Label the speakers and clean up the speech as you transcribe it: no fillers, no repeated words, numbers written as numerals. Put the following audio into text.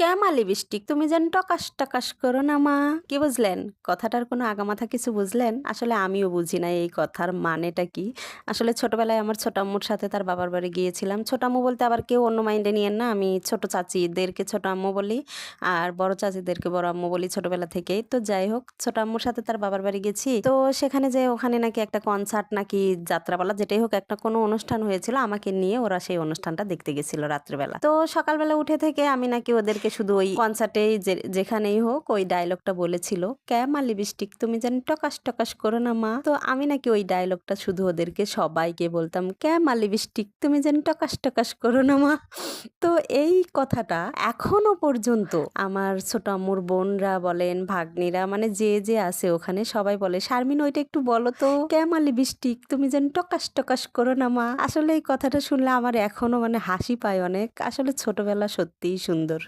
Speaker 1: ক্যামা lipstick তুমি যেন টকাস টকাস করো না মা। কি বুঝলেন? কথাটার কোনো আগামাথা কিছু বুঝলেন? আসলে আমিও বুঝি না এই কথার মানেটা কি। আসলে ছোটবেলায় আমার ছোট আম্মুর সাথে তার বাবার বাড়ি গিয়েছিলাম। ছোট আম্মু বলতে আবার কেউ অন্য মাইন্ডে নিয়েন না। আমি ছোট চাচীদেরকে ছোট আম্মু বলি আর বড় চাচীদেরকে বড় আম্মু বলি ছোটবেলা থেকেই। তো যাই হোক, ছোট আম্মুর সাথে তার বাবার বাড়ি গেছি। তো সেখানে যেয়ে ওখানে নাকি একটা কনসার্ট নাকি যাত্রাপালা যেটাই হোক একটা কোনো অনুষ্ঠান হয়েছিল। আমাকে নিয়ে ওরা সেই অনুষ্ঠানটা দেখতে গেছিল রাত্রেবেলা। তো সকালবেলা উঠে থেকে আমি নাকি ওদেরকে শুধু ওই কনসার্টেই যেখানেই হোক ওই ডায়লগটা বলেছিল, "ক্যামা লিপস্টিক তুমি যেন টকাস টকাস করো না মা।" তো আমি নাকি ওই ডায়লগটা শুধু ওদেরকে সবাইকে বলতাম, "ক্যামা লিপস্টিক তুমি যেন টকাস টকাস করো না মা।" তো এই কথাটা এখনো পর্যন্ত আমার ছোট আম্মুর বোনরা বলেন, ভাগ্নিরা মানে যে আছে ওখানে সবাই বলে, "শারমিন ওইটা একটু বলো তো, ক্যামা লিপস্টিক তুমি যেন টকাস টকাস করো না মা।" আসলে এই কথাটা শুনলে আমার এখনো মানে হাসি পায় অনেক। আসলে ছোটবেলা সত্যিই সুন্দর।